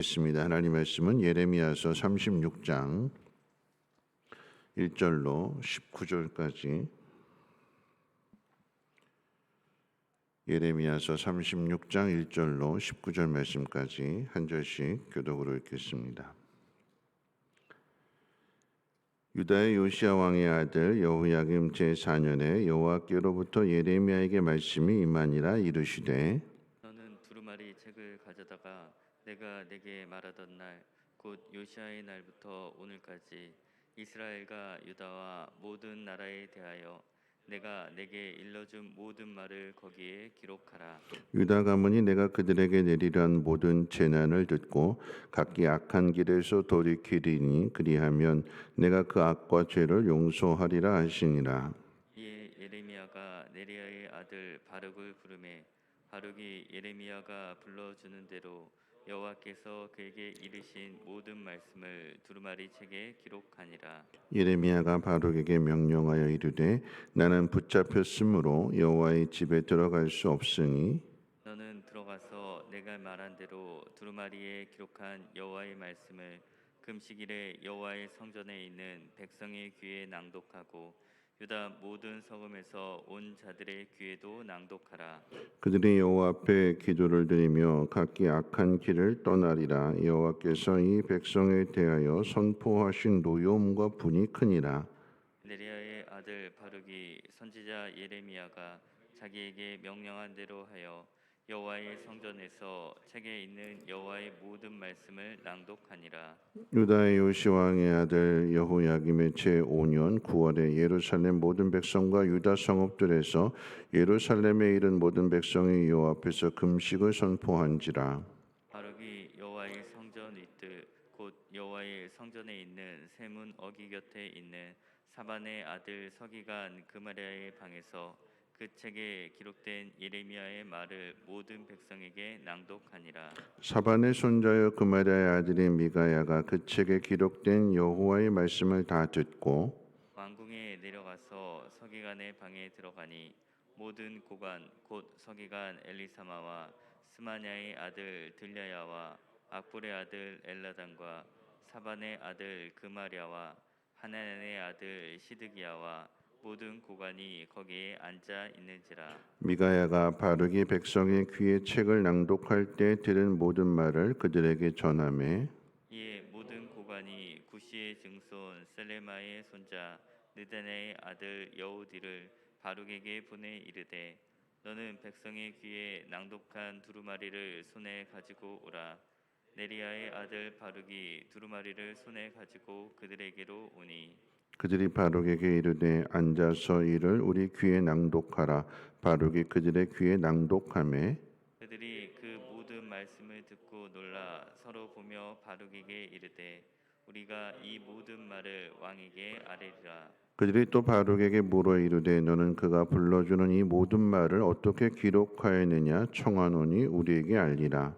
있습니다. 하나님 말씀은 예레미야서 36장 1절로 19절까지 예레미야서 36장 1절로 19절 말씀까지 한 절씩 교독으로 읽겠습니다. 유다의 요시야 왕의 아들 여호야김 제4년에 여호와께로부터 예레미야에게 말씀이 임하니라. 이르시되 너는 두루마리 책을 가져다가 내가 내게 말하던 날 곧 요시아의 날부터 오늘까지 이스라엘과 유다와 모든 나라에 대하여 내가 내게 일러준 모든 말을 거기에 기록하라. 유다 가문이 내가 그들에게 내리란 모든 재난을 듣고 각기 악한 길에서 돌이키리니 그리하면 내가 그 악과 죄를 용서하리라 하시니라. 이에 예레미야가 네리야의 아들 바룩을 부르매 바룩이 예레미야가 불러주는 대로 여호와께서 그에게 이르신 모든 말씀을 두루마리 책에 기록하니라. 예레미야가 바룩에게 명령하여 이르되 나는 붙잡혔으므로 여호와의 집에 들어갈 수 없으니 너는 들어가서 내가 말한 대로 두루마리에 기록한 여호와의 말씀을 금식일에 여호와의 성전에 있는 백성의 귀에 낭독하고 유다 모든 성읍에서 온 자들의 귀에도 낭독하라. 그들이 여호와 앞에 기도를 드리며 각기 악한 길을 떠나리라. 여호와께서 이 백성에 대하여 선포하신 노여움과 분이 크니라. 네리야의 아들 바룩이 선지자 예레미야가 자기에게 명령한 대로 하여 여호와의 성전에서 책에 있는 여호와의 모든 말씀을 낭독하니라. 유다의 요시 왕의 아들 여호야김의 제5년 9월에 예루살렘 모든 백성과 유다 성읍들에서 예루살렘에 이른 모든 백성이 여호와 앞에서 금식을 선포한지라. 바룩이 여호와의 성전 윗뜰 곧 여호와의 성전에 있는 세문 어기 곁에 있는 사반의 아들 서기관 그마랴의 방에서 그 책에 기록된 예레미야의 말을 모든 백성에게 낭독하니라. 사반의 손자여 그마랴의 아들인 미가야가 그 책에 기록된 여호와의 말씀을 다 듣고 왕궁에 내려가서 서기관의 방에 들어가니 모든 고관 곧 서기관 엘리사마와 스마냐의 아들 들랴야와 악볼의 아들 엘라단과 사반의 아들 그마랴와 하나난의 아들 시드기야와 모든 고관이 거기에 앉아 있는지라. 미가야가 바룩이 백성의 귀에 책을 낭독할 때 들은 모든 말을 그들에게 전하매 이에 모든 고관이 구시의 증손 셀레마의 손자 느다나의 아들 여우디를 바룩에게 보내 이르되 너는 백성의 귀에 낭독한 두루마리를 손에 가지고 오라. 네리야의 아들 바룩이 두루마리를 손에 가지고 그들에게로 오니 그들이 바룩에게 이르되 앉아서 이를 우리 귀에 낭독하라. 바룩이 그들의 귀에 낭독하매 그들이 그 모든 말씀을 듣고 놀라 서로 보며 바룩에게 이르되 우리가 이 모든 말을 왕에게 아뢰리라. 그들이 또 바룩에게 물어 이르되 너는 그가 불러주는 이 모든 말을 어떻게 기록하였느냐 청하노니 우리에게 알리라.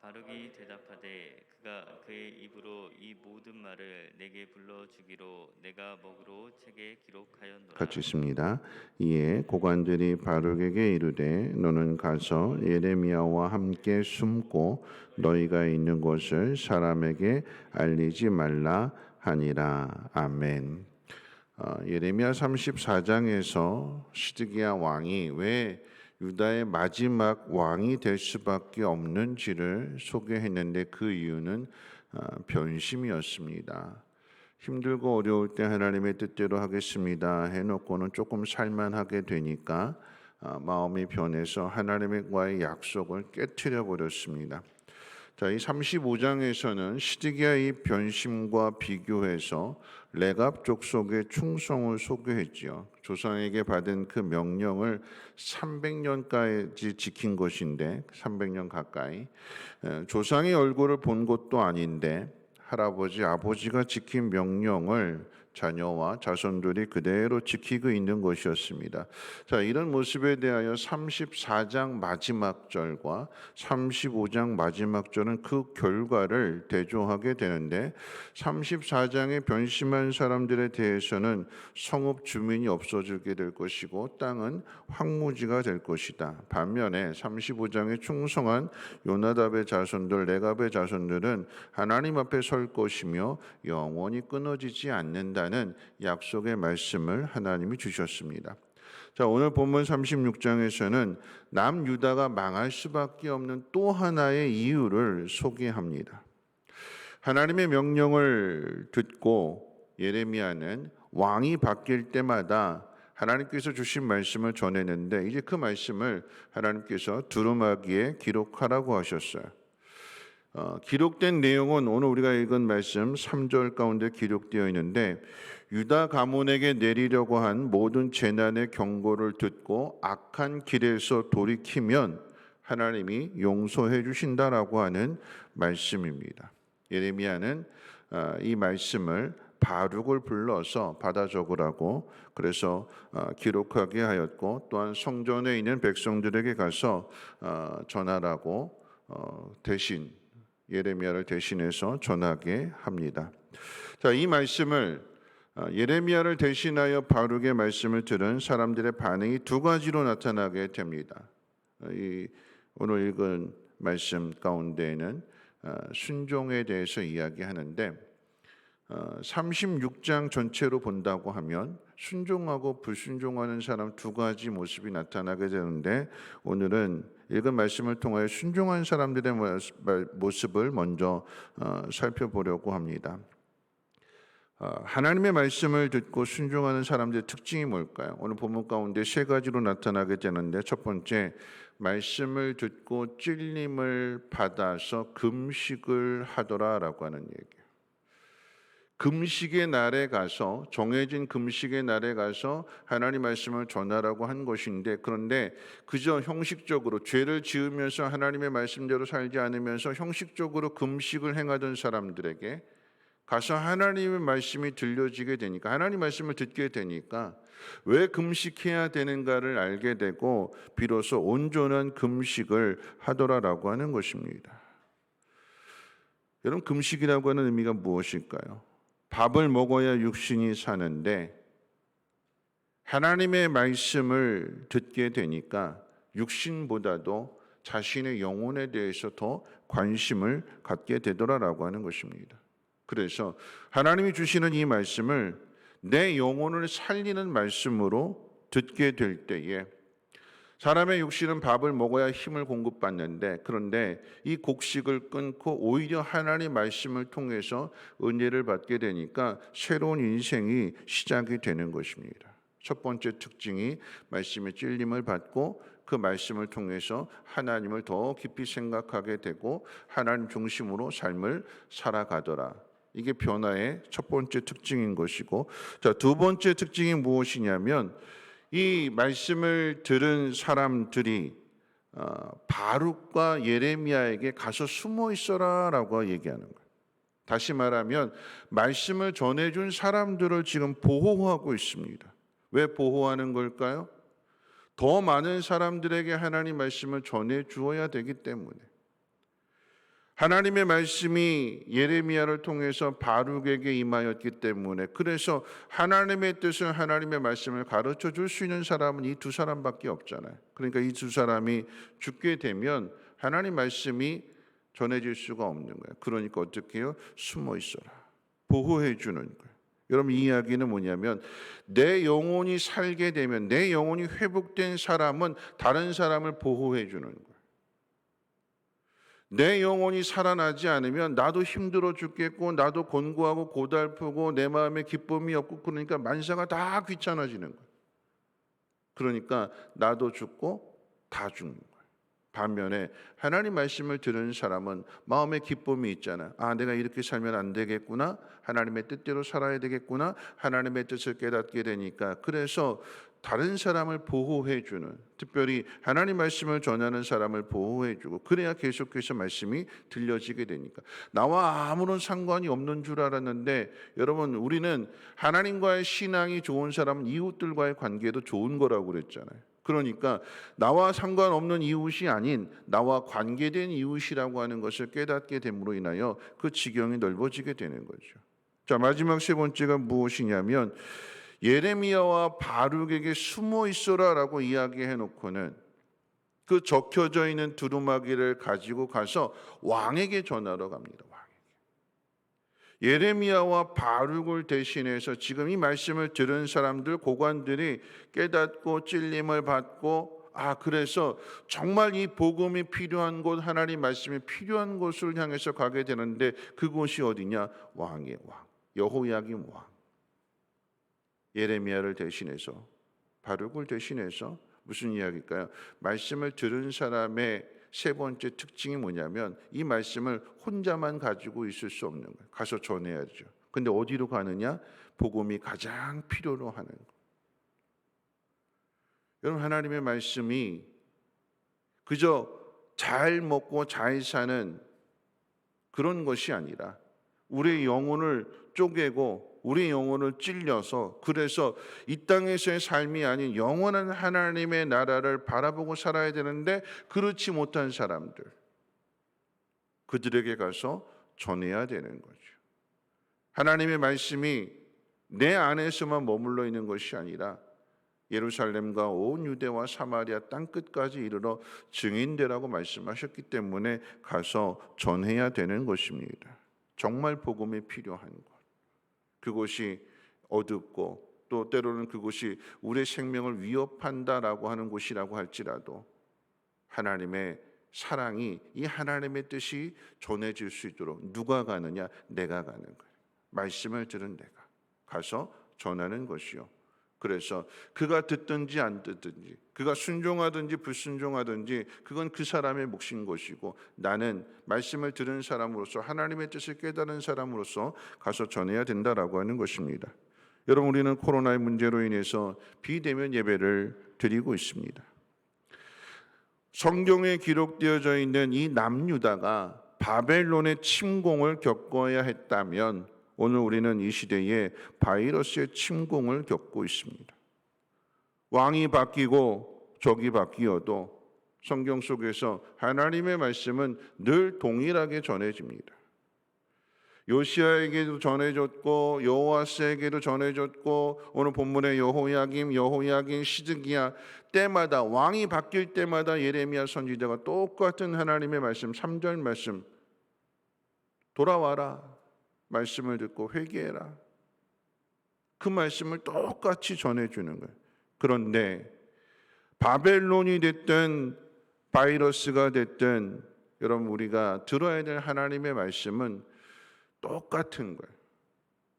바룩이 대답하되 그가 그의 입으로 이 모든 말을 내게 불러주기로 내가 먹으로 책에 기록하였노라. 같이 있습니다. 이에 고관들이 바룩에게 이르되 너는 가서 예레미야와 함께 숨고 너희가 있는 곳을 사람에게 알리지 말라 하니라. 아멘. 예레미야 34장에서 시드기야 왕이 왜 유다의 마지막 왕이 될 수밖에 없는지를 소개했는데 그 이유는 변심이었습니다. 힘들고 어려울 때 하나님의 뜻대로 하겠습니다 해놓고는 조금 살만하게 되니까 마음이 변해서 하나님과의 약속을 깨트려 버렸습니다. 자, 이 35장에서는 시드기야의 변심과 비교해서 레갑 족속의 충성을 소개했지요. 조상에게 받은 그 명령을 300년까지 지킨 것인데 300년 가까이 조상의 얼굴을 본 것도 아닌데 할아버지, 아버지가 지킨 명령을 자녀와 자손들이 그대로 지키고 있는 것이었습니다. 자, 이런 모습에 대하여 34장 마지막 절과 35장 마지막 절은 그 결과를 대조하게 되는데 34장에 변심한 사람들에 대해서는 성읍 주민이 없어지게 될 것이고 땅은 황무지가 될 것이다. 반면에 35장에 충성한 요나답의 자손들, 레갑의 자손들은 하나님 앞에 설 것이며 영원히 끊어지지 않는다는 약속의 말씀을 하나님이 주셨습니다. 자, 오늘 본문 36장에서는 남유다가 망할 수밖에 없는 또 하나의 이유를 소개합니다. 하나님의 명령을 듣고 예레미야는 왕이 바뀔 때마다 하나님께서 주신 말씀을 전했는데 이제 그 말씀을 하나님께서 두루마기에 기록하라고 하셨어요. 기록된 내용은 오늘 우리가 읽은 말씀 3절 가운데 기록되어 있는데 유다 가문에게 내리려고 한 모든 재난의 경고를 듣고 악한 길에서 돌이키면 하나님이 용서해 주신다라고 하는 말씀입니다. 예레미야는 이 말씀을 바룩을 불러서 받아 적으라고 그래서 기록하게 하였고 또한 성전에 있는 백성들에게 가서 전하라고 대신 예레미야를 대신해서 전하게 합니다. 자, 이 말씀을 예레미야를 대신하여 바룩의 말씀을 들은 사람들의 반응이 두 가지로 나타나게 됩니다. 오늘 읽은 말씀 가운데에는 순종에 대해서 이야기하는데 36장 전체로 본다고 하면 순종하고 불순종하는 사람 두 가지 모습이 나타나게 되는데 오늘은 읽은 말씀을 통하여 순종한 사람들의 모습을 먼저 살펴보려고 합니다. 하나님의 말씀을 듣고 순종하는 사람들의 특징이 뭘까요? 오늘 본문 가운데 세 가지로 나타나게 되는데 첫 번째, 말씀을 듣고 찔림을 받아서 금식을 하더라라고 하는 얘기예요. 금식의 날에 가서 정해진 금식의 날에 가서 하나님 말씀을 전하라고 한 것인데 그런데 그저 형식적으로 죄를 지으면서 하나님의 말씀대로 살지 않으면서 형식적으로 금식을 행하던 사람들에게 가서 하나님의 말씀이 들려지게 되니까 하나님 말씀을 듣게 되니까 왜 금식해야 되는가를 알게 되고 비로소 온전한 금식을 하더라라고 하는 것입니다. 여러분, 금식이라고 하는 의미가 무엇일까요? 밥을 먹어야 육신이 사는데 하나님의 말씀을 듣게 되니까 육신보다도 자신의 영혼에 대해서 더 관심을 갖게 되더라라고 하는 것입니다. 그래서 하나님이 주시는 이 말씀을 내 영혼을 살리는 말씀으로 듣게 될 때에 사람의 육신은 밥을 먹어야 힘을 공급받는데 그런데 이 곡식을 끊고 오히려 하나님의 말씀을 통해서 은혜를 받게 되니까 새로운 인생이 시작이 되는 것입니다. 첫 번째 특징이 말씀의 찔림을 받고 그 말씀을 통해서 하나님을 더 깊이 생각하게 되고 하나님 중심으로 삶을 살아가더라. 이게 변화의 첫 번째 특징인 것이고, 자, 두 번째 특징이 무엇이냐면 이 말씀을 들은 사람들이 바룩과 예레미야에게 가서 숨어 있어라라고 얘기하는 거예요. 다시 말하면 말씀을 전해준 사람들을 지금 보호하고 있습니다. 왜 보호하는 걸까요? 더 많은 사람들에게 하나님 말씀을 전해 주어야 되기 때문에. 하나님의 말씀이 예레미야를 통해서 바룩에게 임하였기 때문에 그래서 하나님의 뜻을 하나님의 말씀을 가르쳐 줄 수 있는 사람은 이 두 사람밖에 없잖아요. 그러니까 이 두 사람이 죽게 되면 하나님 말씀이 전해질 수가 없는 거예요. 그러니까 어떻게 해요? 숨어 있어라. 보호해 주는 거예요. 여러분, 이 이야기는 뭐냐면 내 영혼이 살게 되면 내 영혼이 회복된 사람은 다른 사람을 보호해 주는 거예요. 내 영혼이 살아나지 않으면 나도 힘들어 죽겠고 나도 곤고하고 고달프고 내 마음에 기쁨이 없고 그러니까 만사가 다 귀찮아지는 거예요. 그러니까 나도 죽고 다 죽는 거예요. 반면에 하나님 말씀을 들은 사람은 마음에 기쁨이 있잖아. 아, 내가 이렇게 살면 안 되겠구나. 하나님의 뜻대로 살아야 되겠구나. 하나님의 뜻을 깨닫게 되니까, 그래서 다른 사람을 보호해 주는, 특별히 하나님 말씀을 전하는 사람을 보호해 주고, 그래야 계속해서 말씀이 들려지게 되니까. 나와 아무런 상관이 없는 줄 알았는데, 여러분, 우리는 하나님과의 신앙이 좋은 사람은 이웃들과의 관계도 좋은 거라고 그랬잖아요. 그러니까 나와 상관없는 이웃이 아닌 나와 관계된 이웃이라고 하는 것을 깨닫게 됨으로 인하여 그 지경이 넓어지게 되는 거죠. 자, 마지막 세 번째가 무엇이냐면, 예레미야와 바룩에게 숨어 있어라라고 이야기해 놓고는 그 적혀져 있는 두루마기를 가지고 가서 왕에게 전하러 갑니다. 예레미야와 바룩을 대신해서 지금 이 말씀을 들은 사람들, 고관들이 깨닫고 찔림을 받고, 그래서 정말 이 복음이 필요한 곳, 하나님 말씀이 필요한 곳을 향해서 가게 되는데, 그곳이 어디냐? 왕의 왕, 여호야김 왕. 예레미야를 대신해서, 바룩을 대신해서. 무슨 이야기일까요? 말씀을 들은 사람의 세 번째 특징이 뭐냐면, 이 말씀을 혼자만 가지고 있을 수 없는 거예요. 가서 전해야죠. 근데 어디로 가느냐? 복음이 가장 필요로 하는 거. 여러분, 하나님의 말씀이 그저 잘 먹고 잘 사는 그런 것이 아니라 우리의 영혼을 쪼개고 우리의 영혼을 찔려서, 그래서 이 땅에서의 삶이 아닌 영원한 하나님의 나라를 바라보고 살아야 되는데, 그렇지 못한 사람들, 그들에게 가서 전해야 되는 거죠. 하나님의 말씀이 내 안에서만 머물러 있는 것이 아니라 예루살렘과 온 유대와 사마리아 땅끝까지 이르러 증인되라고 말씀하셨기 때문에 가서 전해야 되는 것입니다. 정말 복음이 필요한 곳, 그곳이 어둡고 또 때로는 그곳이 우리의 생명을 위협한다라고 하는 곳이라고 할지라도, 하나님의 사랑이, 이 하나님의 뜻이 전해질 수 있도록 누가 가느냐? 내가 가는 거예요. 말씀을 들은 내가 가서 전하는 것이요. 그래서 그가 듣든지 안 듣든지, 그가 순종하든지 불순종하든지, 그건 그 사람의 몫인 것이고, 나는 말씀을 들은 사람으로서, 하나님의 뜻을 깨달은 사람으로서 가서 전해야 된다라고 하는 것입니다. 여러분, 우리는 코로나의 문제로 인해서 비대면 예배를 드리고 있습니다. 성경에 기록되어져 있는 이 남유다가 바벨론의 침공을 겪어야 했다면, 오늘 우리는 이 시대에 바이러스의 침공을 겪고 있습니다. 왕이 바뀌고 적이 바뀌어도 성경 속에서 하나님의 말씀은 늘 동일하게 전해집니다. 요시야에게도 전해졌고 여호아스에게도 전해졌고, 오늘 본문의 여호야김, 시드기야, 때마다 왕이 바뀔 때마다 예레미야 선지자가 똑같은 하나님의 말씀, 3절 말씀, 돌아와라, 말씀을 듣고 회개해라, 그 말씀을 똑같이 전해주는 거예요. 그런데 바벨론이 됐든 바이러스가 됐든, 여러분, 우리가 들어야 될 하나님의 말씀은 똑같은 거예요.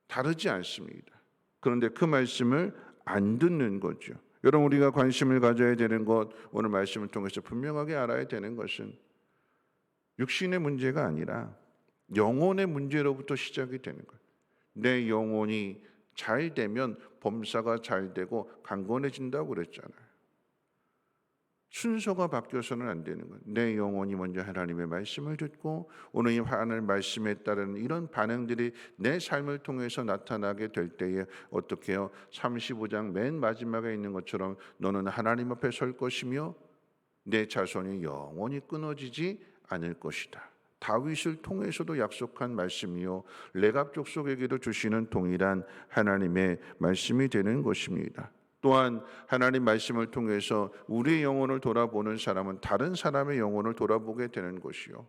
다르지 않습니다. 그런데 그 말씀을 안 듣는 거죠. 여러분, 우리가 관심을 가져야 되는 것, 오늘 말씀을 통해서 분명하게 알아야 되는 것은 육신의 문제가 아니라 영혼의 문제로부터 시작이 되는 거예요. 내 영혼이 잘 되면 범사가 잘 되고 강건해진다고 그랬잖아요. 순서가 바뀌어서는 안 되는 거예요. 내 영혼이 먼저 하나님의 말씀을 듣고 오늘 이 하나님의 말씀에 따른 이런 반응들이 내 삶을 통해서 나타나게 될 때에 어떻게 해요? 35장 맨 마지막에 있는 것처럼 너는 하나님 앞에 설 것이며 내 자손이 영원히 끊어지지 않을 것이다. 다윗을 통해서도 약속한 말씀이요, 레갑 족속에게도 주시는 동일한 하나님의 말씀이 되는 것입니다. 또한 하나님 말씀을 통해서 우리의 영혼을 돌아보는 사람은 다른 사람의 영혼을 돌아보게 되는 것이요,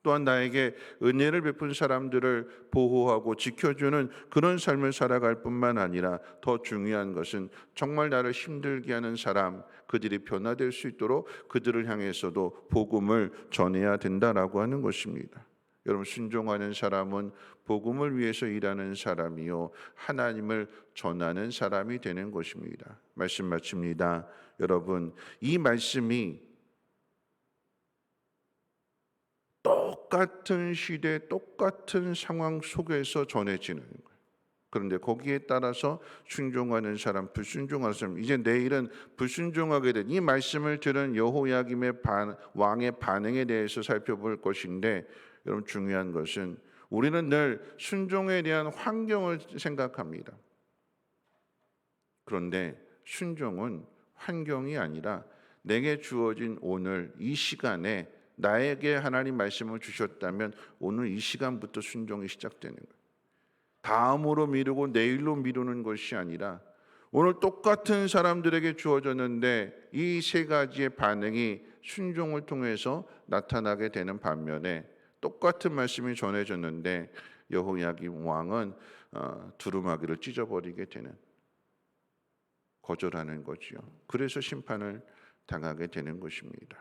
또한 나에게 은혜를 베푼 사람들을 보호하고 지켜주는 그런 삶을 살아갈 뿐만 아니라, 더 중요한 것은 정말 나를 힘들게 하는 사람, 그들이 변화될 수 있도록 그들을 향해서도 복음을 전해야 된다라고 하는 것입니다. 여러분, 순종하는 사람은 복음을 위해서 일하는 사람이요, 하나님을 전하는 사람이 되는 것입니다. 말씀 마칩니다. 여러분, 이 말씀이 똑같은 시대, 똑같은 상황 속에서 전해지는 거예요. 그런데 거기에 따라서 순종하는 사람, 불순종하는 사람, 이제 내일은 불순종하게 된 이 말씀을 들은 여호야김의 왕의 반응에 대해서 살펴볼 것인데, 여러분 중요한 것은 우리는 늘 순종에 대한 환경을 생각합니다. 그런데 순종은 환경이 아니라 내게 주어진 오늘 이 시간에 나에게 하나님 말씀을 주셨다면 오늘 이 시간부터 순종이 시작되는 거예요. 다음으로 미루고 내일로 미루는 것이 아니라 오늘 똑같은 사람들에게 주어졌는데 이 세 가지의 반응이 순종을 통해서 나타나게 되는 반면에, 똑같은 말씀이 전해졌는데 여호야김 왕은 두루마기를 찢어버리게 되는, 거절하는 거지요. 그래서 심판을 당하게 되는 것입니다.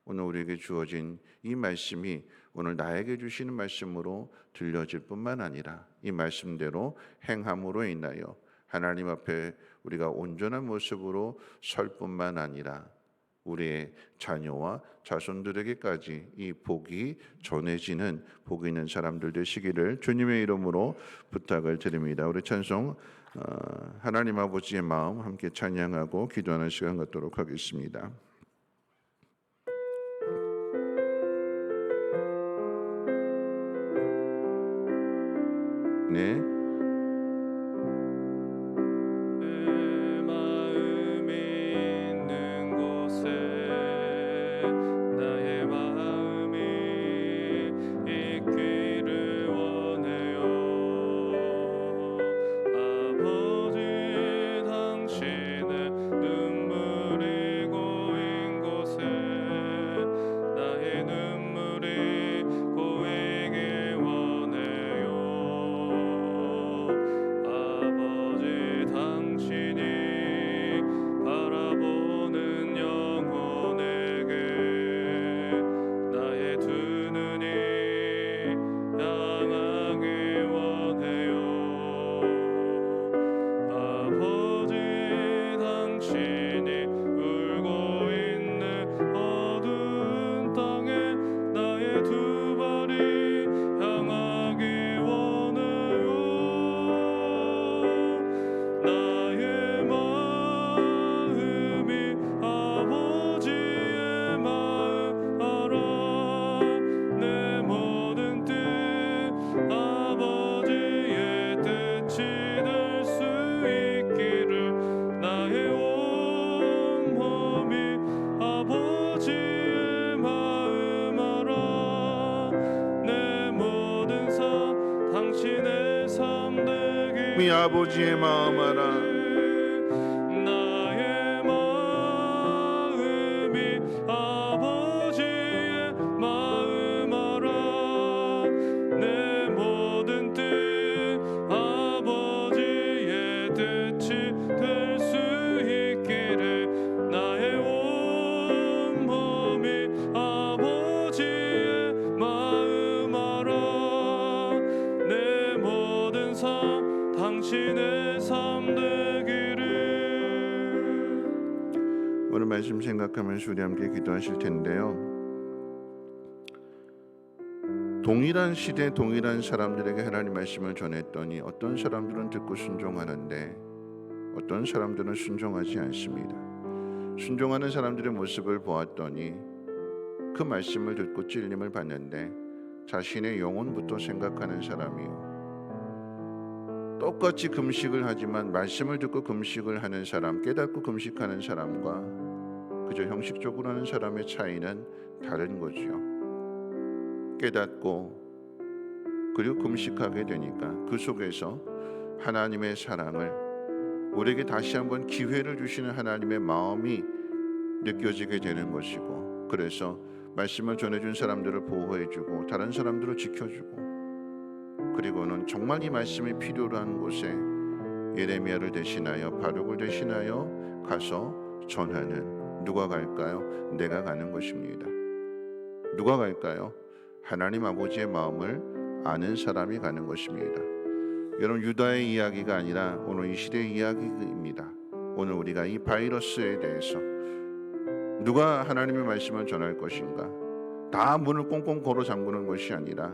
오늘 우리에게 주어진 이 말씀이 오늘 나에게 주시는 말씀으로 들려질 뿐만 아니라 이 말씀대로 행함으로 인하여 하나님 앞에 우리가 온전한 모습으로 설 뿐만 아니라 우리의 자녀와 자손들에게까지 이 복이 전해지는 복 있는 사람들 되시기를 주님의 이름으로 부탁을 드립니다. 우리 찬송 하나님 아버지의 마음 함께 찬양하고 기도하는 시간 갖도록 하겠습니다. 네. 우리 아버지의 마음 알아. 나의 마음이 아버지의 마음 알아. 내 모든 뜻 아버지의 뜻이 될 수 있기를. 나의 온 몸이 아버지의 마음 알아. 내 모든 삶 당신의 삶 되기를. 오늘 말씀 생각하면서 우리 함께 기도하실 텐데요. 동일한 시대 동일한 사람들에게 하나님 말씀을 전했더니 어떤 사람들은 듣고 순종하는데 어떤 사람들은 순종하지 않습니다. 순종하는 사람들의 모습을 보았더니 그 말씀을 듣고 찔림을 받는데 자신의 영혼부터 생각하는 사람이요, 똑같이 금식을 하지만 말씀을 듣고 금식을 하는 사람, 깨닫고 금식하는 사람과 그저 형식적으로 하는 사람의 차이는 다른 거지요. 깨닫고 그리고 금식하게 되니까 그 속에서 하나님의 사랑을, 우리에게 다시 한번 기회를 주시는 하나님의 마음이 느껴지게 되는 것이고, 그래서 말씀을 전해준 사람들을 보호해주고 다른 사람들을 지켜주고, 그리고는 정말 이 말씀이 필요로 한 곳에 예레미야를 대신하여 바룩을 대신하여 가서 전하는, 누가 갈까요? 내가 가는 것입니다. 누가 갈까요? 하나님 아버지의 마음을 아는 사람이 가는 것입니다. 여러분, 유다의 이야기가 아니라 오늘 이 시대의 이야기입니다. 오늘 우리가 이 바이러스에 대해서 누가 하나님의 말씀을 전할 것인가? 다 문을 꽁꽁 걸어 잠그는 것이 아니라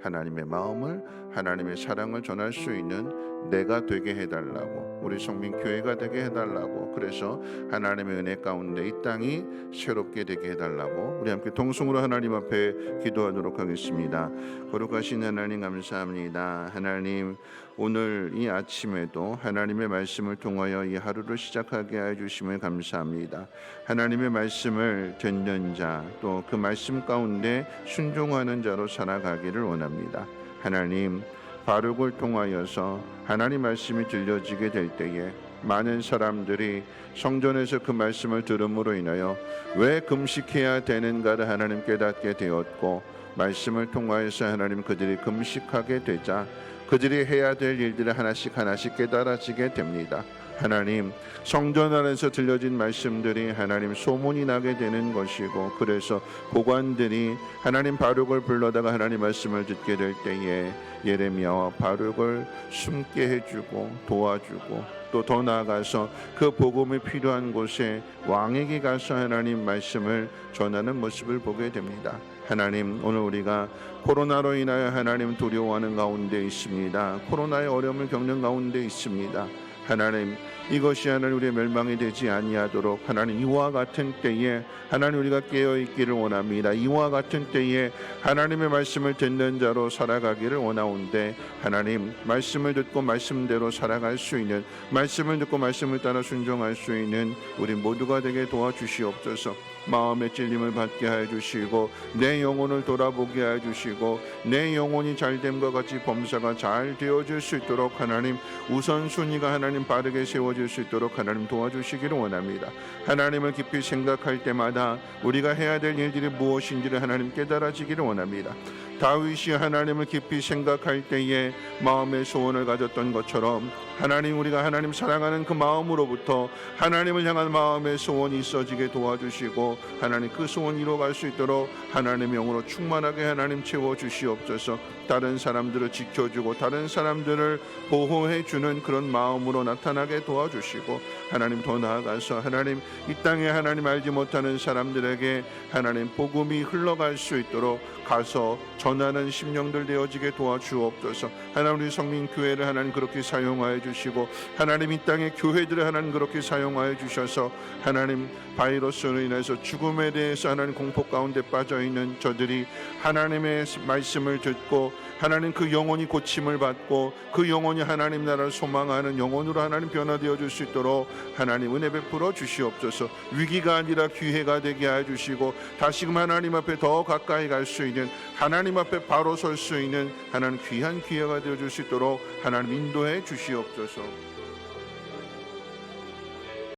하나님의 마음을, 하나님의 사랑을 전할 수 있는 내가 되게 해달라고, 우리 성민교회가 되게 해달라고, 그래서 하나님의 은혜 가운데 이 땅이 새롭게 되게 해달라고 우리 함께 동성으로 하나님 앞에 기도하도록 하겠습니다. 거룩하신 하나님 감사합니다. 하나님, 오늘 이 아침에도 하나님의 말씀을 통하여 이 하루를 시작하게 해주심을 감사합니다. 하나님의 말씀을 듣는 자, 또 그 말씀 가운데 순종하는 자로 살아가기를 원합니다. 하나님, 바룩을 통하여서 하나님 말씀이 들려지게 될 때에 많은 사람들이 성전에서 그 말씀을 들음으로 인하여 왜 금식해야 되는가를 하나님 깨닫게 되었고, 말씀을 통하여서 하나님 그들이 금식하게 되자 그들이 해야 될 일들을 하나씩 하나씩 깨달아지게 됩니다. 하나님, 성전 안에서 들려진 말씀들이 하나님 소문이 나게 되는 것이고, 그래서 보관들이 하나님 바룩을 불러다가 하나님 말씀을 듣게 될 때에 예레미야와 바룩을 숨게 해주고 도와주고, 또 더 나아가서 그 복음이 필요한 곳에 왕에게 가서 하나님 말씀을 전하는 모습을 보게 됩니다. 하나님, 오늘 우리가 코로나로 인하여 하나님 두려워하는 가운데 있습니다. 코로나의 어려움을 겪는 가운데 있습니다. 하나님, 이것이 하나님 우리의 멸망이 되지 아니하도록 하나님 이와 같은 때에 하나님 우리가 깨어 있기를 원합니다. 이와 같은 때에 하나님의 말씀을 듣는 자로 살아가기를 원하온데, 하나님 말씀을 듣고 말씀대로 살아갈 수 있는, 말씀을 듣고 말씀을 따라 순종할 수 있는 우리 모두가 되게 도와주시옵소서. 마음의 찔림을 받게 하여 주시고, 내 영혼을 돌아보게 하여 주시고, 내 영혼이 잘됨과 같이 범사가 잘 되어질 수 있도록 하나님 우선순위가 하나님 빠르게 세워질 수 있도록 하나님 도와주시기를 원합니다. 하나님을 깊이 생각할 때마다 우리가 해야 될 일들이 무엇인지를 하나님 깨달아지기를 원합니다. 다윗이 하나님을 깊이 생각할 때에 마음의 소원을 가졌던 것처럼 하나님, 우리가 하나님 사랑하는 그 마음으로부터 하나님을 향한 마음의 소원이 있어지게 도와주시고, 하나님 그 소원 이루어갈 수 있도록 하나님의 영으로 충만하게 하나님 채워주시옵소서. 다른 사람들을 지켜주고 다른 사람들을 보호해주는 그런 마음으로 나타나게 도와주시고, 하나님 더 나아가서 하나님 이 땅에 하나님 알지 못하는 사람들에게 하나님 복음이 흘러갈 수 있도록 가서 전하는 심령들 되어지게 도와주옵소서. 하나님 우리 성민교회를 하나님 그렇게 사용하여 주시고, 하나님 이 땅의 교회들을 하나님 그렇게 사용하여 주셔서 하나님 바이러스로 인해서 죽음에 대해서 하나님 공포 가운데 빠져있는 저들이 하나님의 말씀을 듣고 하나님 그 영혼이 고침을 받고 그 영혼이 하나님 나라를 소망하는 영혼으로 하나님 변화되어 줄 수 있도록 하나님 은혜 베풀어 주시옵소서. 위기가 아니라 기회가 되게 해 주시고, 다시금 하나님 앞에 더 가까이 갈 수 있는, 하나님 앞에 바로 설 수 있는 하나님 귀한 기회가 되어 줄 수 있도록 하나님 인도해 주시옵소서.